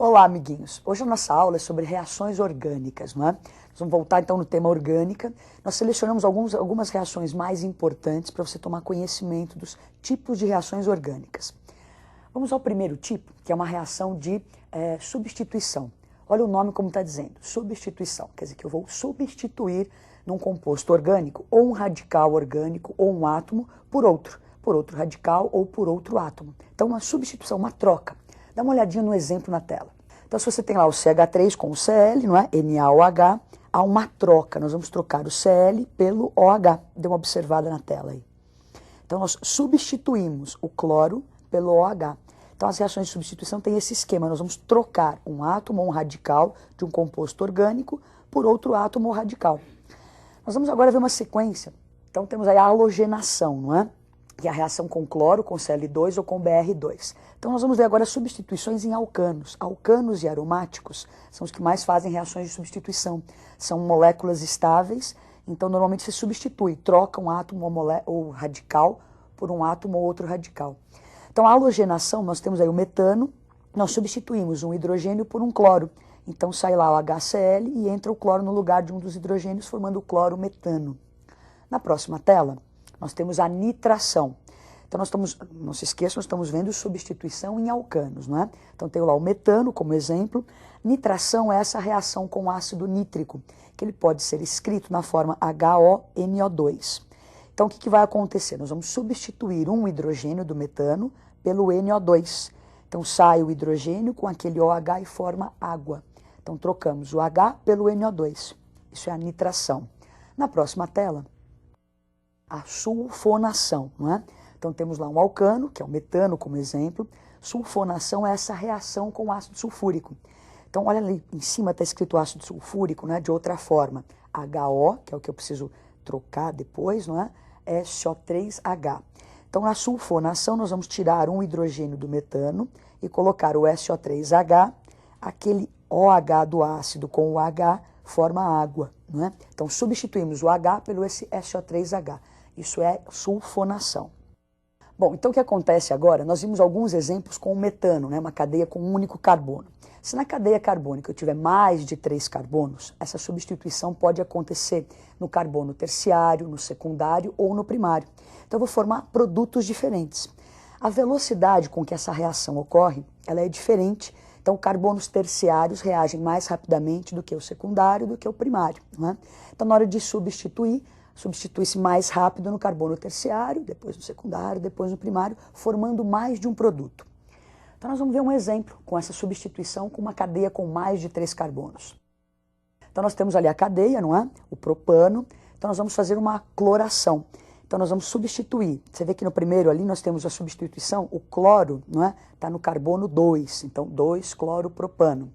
Olá, amiguinhos! Hoje a nossa aula é sobre reações orgânicas, não é? Nós vamos voltar então no tema orgânica. Nós selecionamos algumas reações mais importantes para você tomar conhecimento dos tipos de reações orgânicas. Vamos ao primeiro tipo, que é uma reação de substituição. Olha o nome como está dizendo, substituição. Quer dizer que eu vou substituir num composto orgânico ou um radical orgânico ou um átomo por outro radical ou por outro átomo. Então uma substituição, uma troca. Dá uma olhadinha no exemplo na tela. Então, se você tem lá o CH3 com o Cl, não é? NaOH, há uma troca. Nós vamos trocar o Cl pelo OH. Dê uma observada na tela aí. Então, nós substituímos o cloro pelo OH. Então, as reações de substituição têm esse esquema. Nós vamos trocar um átomo ou um radical de um composto orgânico por outro átomo ou radical. Nós vamos agora ver uma sequência. Então, temos aí a halogenação, não é? Que é a reação com cloro, com Cl2 ou com Br2. Então nós vamos ver agora substituições em alcanos. Alcanos e aromáticos são os que mais fazem reações de substituição. São moléculas estáveis, então normalmente se substitui, troca um átomo ou radical por um átomo ou outro radical. Então a halogenação, nós temos aí o metano, nós substituímos um hidrogênio por um cloro. Então sai lá o HCl e entra o cloro no lugar de um dos hidrogênios, formando o clorometano. Na próxima tela, nós temos a nitração. Então, não se esqueçam, nós estamos vendo substituição em alcanos, não é? Então, tem lá o metano como exemplo. Nitração é essa reação com ácido nítrico, que ele pode ser escrito na forma HONO2. Então, o que vai acontecer? Nós vamos substituir um hidrogênio do metano pelo NO2. Então, sai o hidrogênio com aquele OH e forma água. Então, trocamos o H pelo NO2. Isso é a nitração. Na próxima tela, a sulfonação, não é? Então temos lá um alcano, que é o metano como exemplo. Sulfonação é essa reação com ácido sulfúrico. Então olha ali, em cima está escrito ácido sulfúrico, né? De outra forma, HO, que é o que eu preciso trocar depois, não é? É SO3H. Então na sulfonação nós vamos tirar um hidrogênio do metano e colocar o SO3H, aquele OH do ácido com o H forma água, não é? Então substituímos o H pelo esse SO3H. Isso é sulfonação. Bom, então o que acontece agora? Nós vimos alguns exemplos com o metano, né? Uma cadeia com um único carbono. Se na cadeia carbônica eu tiver mais de 3 carbonos, essa substituição pode acontecer no carbono terciário, no secundário ou no primário. Então eu vou formar produtos diferentes. A velocidade com que essa reação ocorre, ela é diferente. Então carbonos terciários reagem mais rapidamente do que o secundário, do que o primário, não é? Então na hora de substitui-se mais rápido no carbono terciário, depois no secundário, depois no primário, formando mais de um produto. Então nós vamos ver um exemplo com essa substituição com uma cadeia com mais de 3 carbonos. Então nós temos ali a cadeia, não é? O propano. Então nós vamos fazer uma cloração. Então nós vamos substituir. Você vê que no primeiro ali nós temos a substituição, o cloro, não é? Está no carbono 2, então 2-cloropropano.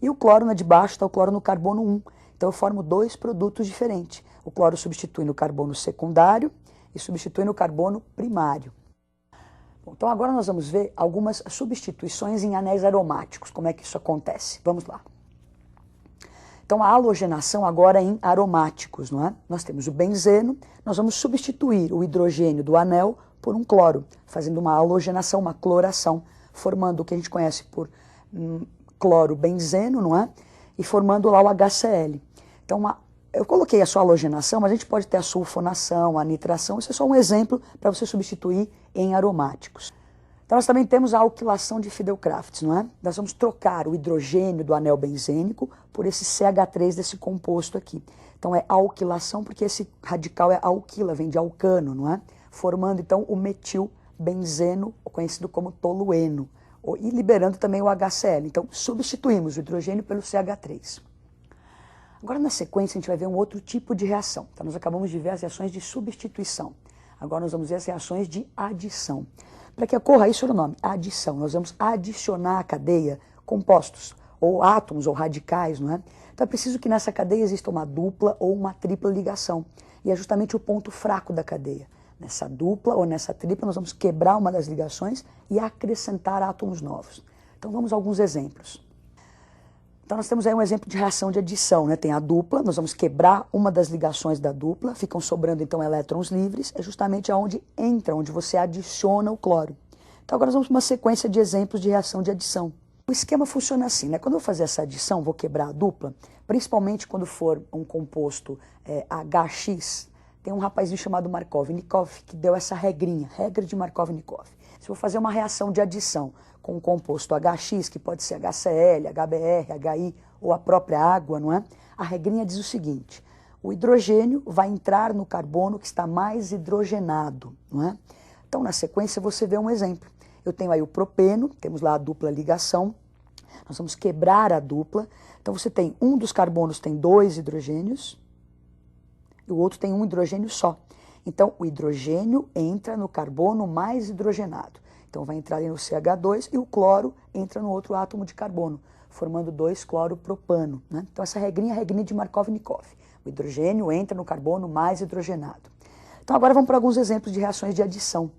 E o cloro na de baixo está o cloro no carbono 1. Então eu formo 2 produtos diferentes. O cloro substitui no carbono secundário e substitui no carbono primário. Bom, então agora nós vamos ver algumas substituições em anéis aromáticos. Como é que isso acontece? Vamos lá. Então a halogenação agora é em aromáticos, não é? Nós temos o benzeno, nós vamos substituir o hidrogênio do anel por um cloro, fazendo uma halogenação, uma cloração, formando o que a gente conhece por cloro-benzeno, não é? E formando lá o HCl. Então, eu coloquei a sua halogenação, mas a gente pode ter a sulfonação, a nitração, isso é só um exemplo para você substituir em aromáticos. Então, nós também temos a alquilação de Fidelkrafts, não é? Nós vamos trocar o hidrogênio do anel benzênico por esse CH3 desse composto aqui. Então, é alquilação porque esse radical é alquila, vem de alcano, não é? Formando, então, o metilbenzeno, conhecido como tolueno, e liberando também o HCl. Então, substituímos o hidrogênio pelo CH3. Agora, na sequência, a gente vai ver um outro tipo de reação. Então, nós acabamos de ver as reações de substituição. Agora, nós vamos ver as reações de adição. Para que ocorra isso, é o nome, adição. Nós vamos adicionar à cadeia compostos, ou átomos, ou radicais, não é? Então, é preciso que nessa cadeia exista uma dupla ou uma tripla ligação. E é justamente o ponto fraco da cadeia. Nessa dupla ou nessa tripla, nós vamos quebrar uma das ligações e acrescentar átomos novos. Então, vamos a alguns exemplos. Então nós temos aí um exemplo de reação de adição, né? Tem a dupla, nós vamos quebrar uma das ligações da dupla, ficam sobrando então elétrons livres, é justamente aonde entra, onde você adiciona o cloro. Então agora nós vamos para uma sequência de exemplos de reação de adição. O esquema funciona assim, né? Quando eu fazer essa adição, vou quebrar a dupla, principalmente quando for um composto HX, tem um rapazinho chamado Markovnikov que deu essa regrinha, regra de Markovnikov. Se eu vou fazer uma reação de adição com um composto HX, que pode ser HCl, HBr, HI ou a própria água, não é? A regrinha diz o seguinte: o hidrogênio vai entrar no carbono que está mais hidrogenado, não é? Então, na sequência, você vê um exemplo. Eu tenho aí o propeno, temos lá a dupla ligação, nós vamos quebrar a dupla. Então, você tem um dos carbonos tem 2 hidrogênios e o outro tem um hidrogênio só. Então, o hidrogênio entra no carbono mais hidrogenado. Então, vai entrar ali no CH2 e o cloro entra no outro átomo de carbono, formando 2-cloropropano, né? Então, essa regrinha é a regrinha de Markovnikov. O hidrogênio entra no carbono mais hidrogenado. Então, agora vamos para alguns exemplos de reações de adição.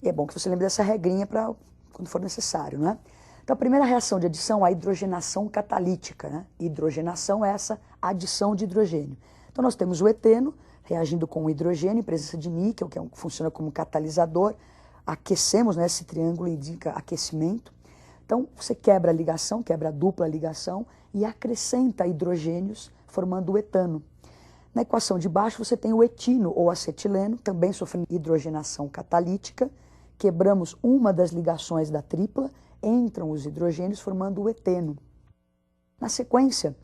E é bom que você lembre dessa regrinha para quando for necessário, né? Então, a primeira reação de adição é a hidrogenação catalítica, né? Hidrogenação é essa adição de hidrogênio. Então, nós temos o eteno reagindo com o hidrogênio em presença de níquel, que funciona como catalisador. Aquecemos, né? Esse triângulo indica aquecimento. Então, você quebra a ligação, quebra a dupla ligação e acrescenta hidrogênios, formando o etano. Na equação de baixo, você tem o etino ou acetileno, também sofrendo hidrogenação catalítica. Quebramos uma das ligações da tripla, entram os hidrogênios formando o eteno. Na sequência,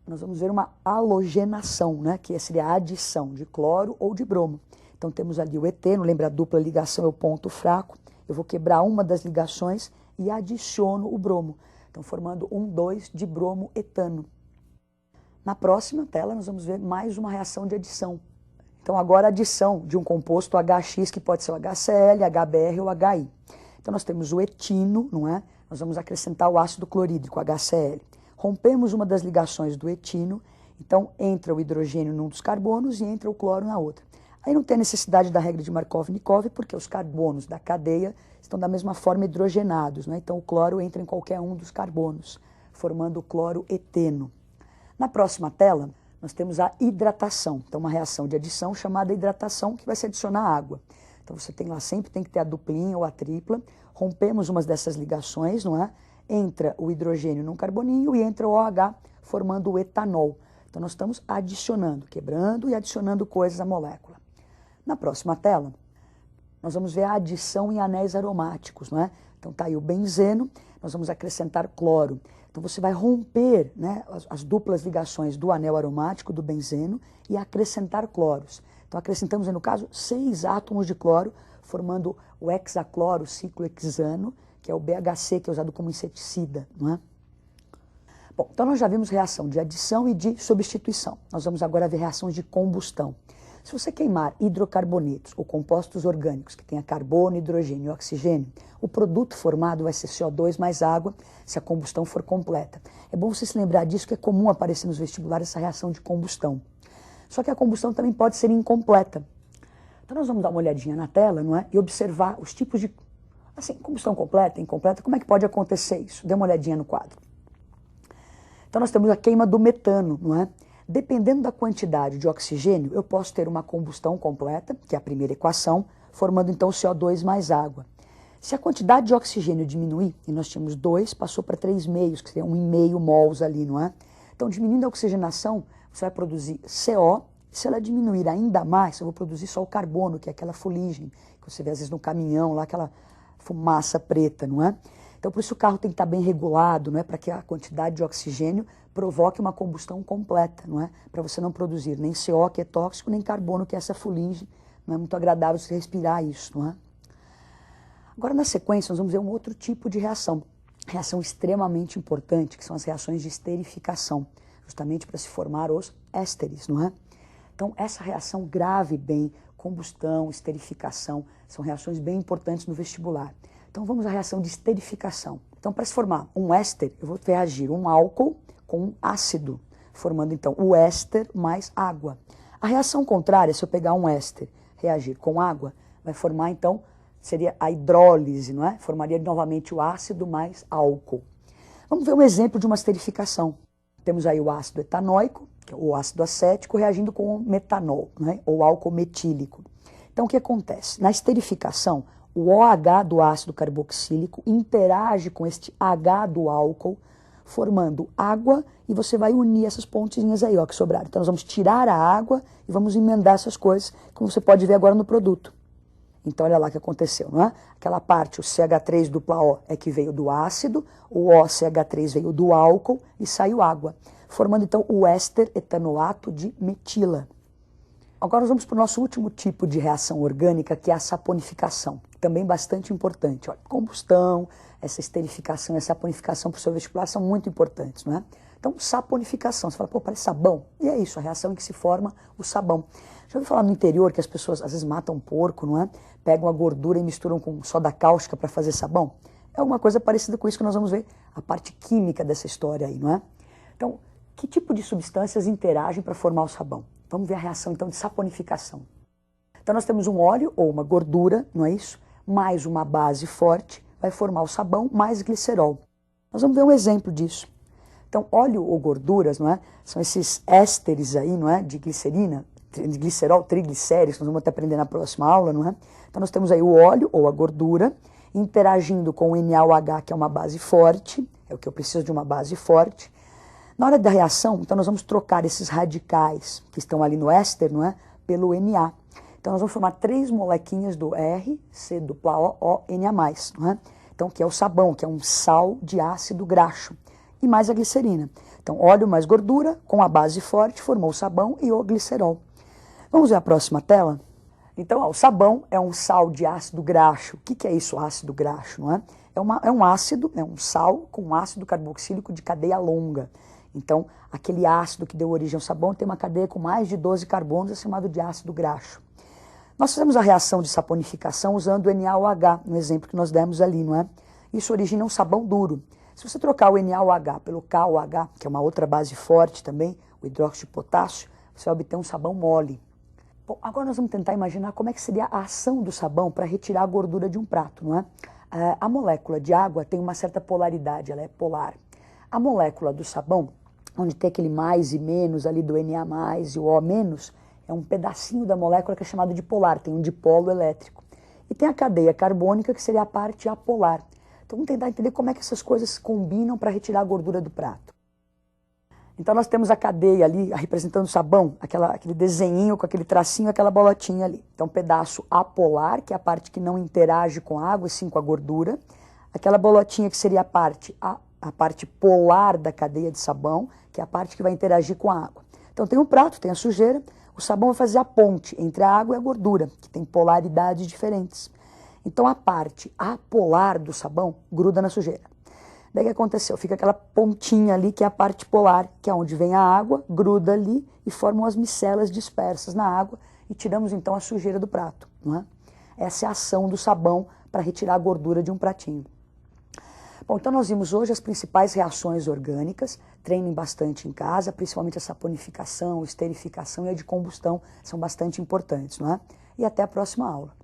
nós vamos ver uma halogenação, né, que seria a adição de cloro ou de bromo. Então temos ali o eteno, lembra a dupla ligação é o ponto fraco. Eu vou quebrar uma das ligações e adiciono o bromo. Então formando 2 de bromo etano. Na próxima tela nós vamos ver mais uma reação de adição. Então agora a adição de um composto HX, que pode ser o HCl, HBr ou HI. Então nós temos o etino, não é? Nós vamos acrescentar o ácido clorídrico, HCl. Rompemos uma das ligações do etino, então entra o hidrogênio num dos carbonos e entra o cloro na outra. Aí não tem necessidade da regra de Markovnikov, porque os carbonos da cadeia estão da mesma forma hidrogenados, né? Então o cloro entra em qualquer um dos carbonos, formando o cloroeteno. Na próxima tela, nós temos a hidratação. Então, uma reação de adição chamada hidratação, que vai se adicionar água. Então, você tem lá, sempre tem que ter a duplinha ou a tripla. Rompemos umas dessas ligações, não é? Entra o hidrogênio num carboninho e entra o OH, formando o etanol. Então, nós estamos adicionando, quebrando e adicionando coisas à molécula. Na próxima tela, nós vamos ver a adição em anéis aromáticos, não é? Então, está aí o benzeno, nós vamos acrescentar cloro. Então, você vai romper, né, as duplas ligações do anel aromático, do benzeno, e acrescentar cloros. Então, acrescentamos, no caso, 6 átomos de cloro, formando o hexacloro ciclohexano, que é o BHC, que é usado como inseticida, não é? Bom, então nós já vimos reação de adição e de substituição. Nós vamos agora ver reações de combustão. Se você queimar hidrocarbonetos ou compostos orgânicos que tenha carbono, hidrogênio e oxigênio, o produto formado vai ser CO2 mais água, se a combustão for completa. É bom você se lembrar disso, que é comum aparecer nos vestibulares essa reação de combustão. Só que a combustão também pode ser incompleta. Então nós vamos dar uma olhadinha na tela, não é? E observar os tipos de... Assim, combustão completa, incompleta, como é que pode acontecer isso? Dê uma olhadinha no quadro. Então nós temos a queima do metano, não é? Dependendo da quantidade de oxigênio, eu posso ter uma combustão completa, que é a primeira equação, formando então CO2 mais água. Se a quantidade de oxigênio diminuir, e nós tínhamos 2, passou para 3,5, que seria 1,5 mols ali, não é? Então, diminuindo a oxigenação, você vai produzir CO. Se ela diminuir ainda mais, eu vou produzir só o carbono, que é aquela fuligem, que você vê às vezes no caminhão, lá aquela fumaça preta, não é? Então, por isso o carro tem que estar bem regulado, não é? Para que a quantidade de oxigênio provoque uma combustão completa, não é? Para você não produzir nem CO, que é tóxico, nem carbono, que é essa fuligem. Não é muito agradável você respirar isso, não é? Agora, na sequência, nós vamos ver um outro tipo de reação. Reação extremamente importante, que são as reações de esterificação, justamente para se formar os ésteres, não é? Então, essa reação grave bem, combustão, esterificação, são reações bem importantes no vestibular. Então, vamos à reação de esterificação. Então, para se formar um éster, eu vou reagir um álcool com um ácido, formando, então, o éster mais água. A reação contrária, se eu pegar um éster, reagir com água, vai formar, então, seria a hidrólise, não é? Formaria novamente o ácido mais álcool. Vamos ver um exemplo de uma esterificação. Temos aí o ácido etanóico, que é o ácido acético, reagindo com o metanol, né? Ou álcool metílico. Então, o que acontece? Na esterificação, o OH do ácido carboxílico interage com este H do álcool, formando água, e você vai unir essas pontinhas aí, ó, que sobraram. Então nós vamos tirar a água e vamos emendar essas coisas, como você pode ver agora no produto. Então olha lá o que aconteceu, não é? Aquela parte, o CH3 dupla O, é que veio do ácido, o OCH3 veio do álcool e saiu água, formando então o éster etanoato de metila. Agora nós vamos para o nosso último tipo de reação orgânica, que é a saponificação. Também bastante importante. Olha, combustão, essa esterificação e a saponificação para o seu vestibular são muito importantes, não é? Então, saponificação. Você fala, pô, parece sabão. E é isso, a reação em que se forma o sabão. Já ouviu falar no interior que as pessoas às vezes matam um porco, não é? Pegam a gordura e misturam com soda cáustica para fazer sabão? É alguma coisa parecida com isso que nós vamos ver, a parte química dessa história aí, não é? Então, que tipo de substâncias interagem para formar o sabão? Vamos ver a reação, então, de saponificação. Então, nós temos um óleo ou uma gordura, não é isso? Mais uma base forte, vai formar o sabão mais glicerol. Nós vamos ver um exemplo disso. Então, óleo ou gorduras, não é? São esses ésteres aí, não é? De glicerina, de glicerol, triglicéridos, nós vamos até aprender na próxima aula, não é? Então, nós temos aí o óleo ou a gordura interagindo com o NaOH, que é uma base forte, é o que eu preciso de uma base forte. Na hora da reação, então nós vamos trocar esses radicais que estão ali no éster, não é? Pelo Na. Então nós vamos formar 3 molequinhas do RC+OO+Na+, não é? Então que é o sabão, que é um sal de ácido graxo, e mais a glicerina. Então óleo mais gordura, com a base forte, formou o sabão e o glicerol. Vamos ver a próxima tela? Então ó, o sabão é um sal de ácido graxo. O que é isso, ácido graxo, não é? É um ácido, é um sal com ácido carboxílico de cadeia longa. Então, aquele ácido que deu origem ao sabão tem uma cadeia com mais de 12 carbonos, é chamado de ácido graxo. Nós fizemos a reação de saponificação usando o NaOH, no exemplo que nós demos ali, não é? Isso origina um sabão duro. Se você trocar o NaOH pelo KOH, que é uma outra base forte também, o hidróxido de potássio, você vai obter um sabão mole. Bom, agora nós vamos tentar imaginar como é que seria a ação do sabão para retirar a gordura de um prato, não é? A molécula de água tem uma certa polaridade, ela é polar. A molécula do sabão, onde tem aquele mais e menos ali do Na+, e o O-, é um pedacinho da molécula que é chamado de polar, tem um dipolo elétrico. E tem a cadeia carbônica, que seria a parte apolar. Então vamos tentar entender como é que essas coisas se combinam para retirar a gordura do prato. Então nós temos a cadeia ali, representando o sabão, aquele desenhinho com aquele tracinho, aquela bolotinha ali. Então pedaço apolar, que é a parte que não interage com a água, e sim com a gordura. Aquela bolotinha que seria a parte polar da cadeia de sabão, que é a parte que vai interagir com a água. Então tem um prato, tem a sujeira, o sabão vai fazer a ponte entre a água e a gordura, que tem polaridades diferentes. Então a parte apolar do sabão gruda na sujeira. Daí o que aconteceu? Fica aquela pontinha ali, que é a parte polar, que é onde vem a água, gruda ali e formam as micelas dispersas na água e tiramos então a sujeira do prato, não é? Essa é a ação do sabão para retirar a gordura de um pratinho. Bom, então nós vimos hoje as principais reações orgânicas, treinem bastante em casa, principalmente a saponificação, esterificação e a de combustão, são bastante importantes, não é? E até a próxima aula.